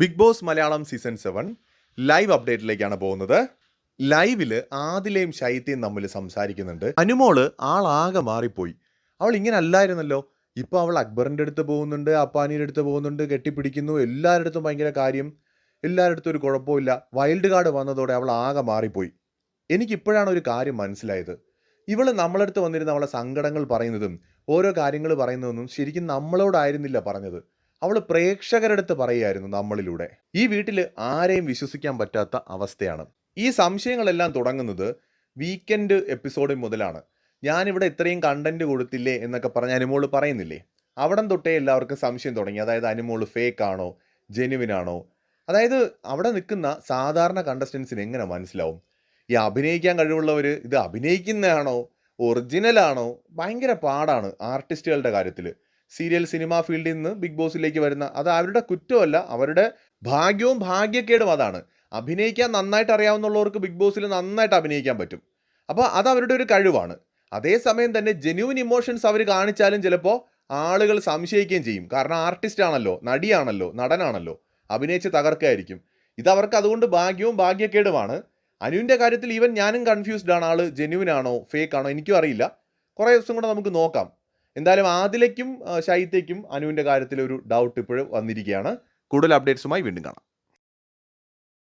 Big boss Malayalam season 7 live അപ്ഡേറ്റിലേക്കാണ് പോകുന്നത്. ലൈവില് ആദിലയും ശൈത്യയും തമ്മിൽ സംസാരിക്കുന്നുണ്ട്. അനുമോള് ആളാകെ മാറിപ്പോയി. അവൾ ഇങ്ങനെ അല്ലായിരുന്നല്ലോ. ഇപ്പോൾ അവൾ അക്ബറിൻ്റെ അടുത്ത് പോകുന്നുണ്ട്, അപ്പാനിയുടെ അടുത്ത് പോകുന്നുണ്ട്, കെട്ടിപ്പിടിക്കുന്നു. എല്ലാവരുടെ അടുത്തും ഭയങ്കര കാര്യം, എല്ലാവരുടെ അടുത്തും ഒരു കുഴപ്പമില്ല. വൈൽഡ് കാർഡ് വന്നതോടെ അവൾ ആകെ മാറിപ്പോയി. എനിക്കിപ്പോഴാണ് ഒരു കാര്യം മനസ്സിലായത്. ഇവൾ നമ്മളടുത്ത് വന്നിരുന്ന അവളെ സങ്കടങ്ങൾ പറയുന്നതും ഓരോ കാര്യങ്ങൾ പറയുന്നതൊന്നും ശരിക്കും നമ്മളോടായിരുന്നില്ല പറഞ്ഞത്. അവൾ പ്രേക്ഷകരുടെ അടുത്ത് പറയുകയായിരുന്നു നമ്മളിലൂടെ. ഈ വീട്ടിൽ ആരെയും വിശ്വസിക്കാൻ പറ്റാത്ത അവസ്ഥയാണ്. ഈ സംശയങ്ങളെല്ലാം തുടങ്ങുന്നത് വീക്കെൻഡ് എപ്പിസോഡ് മുതലാണ്. ഞാനിവിടെ ഇത്രയും കണ്ടന്റ് കൊടുത്തില്ലേ എന്നൊക്കെ പറഞ്ഞ് അനുമോള് പറയുന്നില്ലേ, അവിടം തൊട്ടേ എല്ലാവർക്കും സംശയം തുടങ്ങി. അതായത് അനുമോള് ഫേക്ക് ആണോ ജെനുവിൻ ആണോ. അതായത് അവിടെ നിൽക്കുന്ന സാധാരണ കണ്ടസ്റ്റൻസിന് എങ്ങനെ മനസ്സിലാവും ഈ അഭിനയിക്കാൻ കഴിവുള്ളവർ ഇത് അഭിനയിക്കുന്നതാണോ ഒറിജിനലാണോ? ഭയങ്കര പാടാണ് ആർട്ടിസ്റ്റുകളുടെ കാര്യത്തിൽ. സീരിയൽ സിനിമ ഫീൽഡിൽ നിന്ന് ബിഗ് ബോസിലേക്ക് വരുന്ന അത് അവരുടെ കുറ്റമല്ല, അവരുടെ ഭാഗ്യവും ഭാഗ്യക്കേടും അതാണ്. അഭിനയിക്കാൻ നന്നായിട്ട് അറിയാവുന്നവർക്ക് ബിഗ് ബോസിൽ നന്നായിട്ട് അഭിനയിക്കാൻ പറ്റും. അപ്പോൾ അത് അവരുടെ ഒരു കഴിവാണ്. അതേസമയം തന്നെ ജെന്യൂൻ ഇമോഷൻസ് അവർ കാണിച്ചാലും ചിലപ്പോൾ ആളുകൾ സംശയിക്കുകയും ചെയ്യും. കാരണം ആർട്ടിസ്റ്റ് ആണല്ലോ, നടിയാണല്ലോ, നടനാണല്ലോ, അഭിനയിച്ച് തകർക്കായിരിക്കും. ഇത് അവർക്ക് അതുകൊണ്ട് ഭാഗ്യവും ഭാഗ്യക്കേടുമാണ്. അനുവിൻ്റെ കാര്യത്തിൽ ഈവൻ ഞാനും കൺഫ്യൂസ്ഡ് ആണ്. ആൾ ജെന്യൂൻ ആണോ ഫേക്ക് ആണോ എനിക്കും അറിയില്ല. കുറേ ദിവസം കൂടെ നമുക്ക് നോക്കാം. എന്തായാലും ആദിലയ്ക്കും ശൈത്യയ്ക്കും അനുവിൻ്റെ കാര്യത്തിൽ ഒരു ഡൗട്ട് ഇപ്പോഴും വന്നിരിക്കുകയാണ്. കൂടുതൽ അപ്ഡേറ്റ്സുമായി വീണ്ടും കാണാം.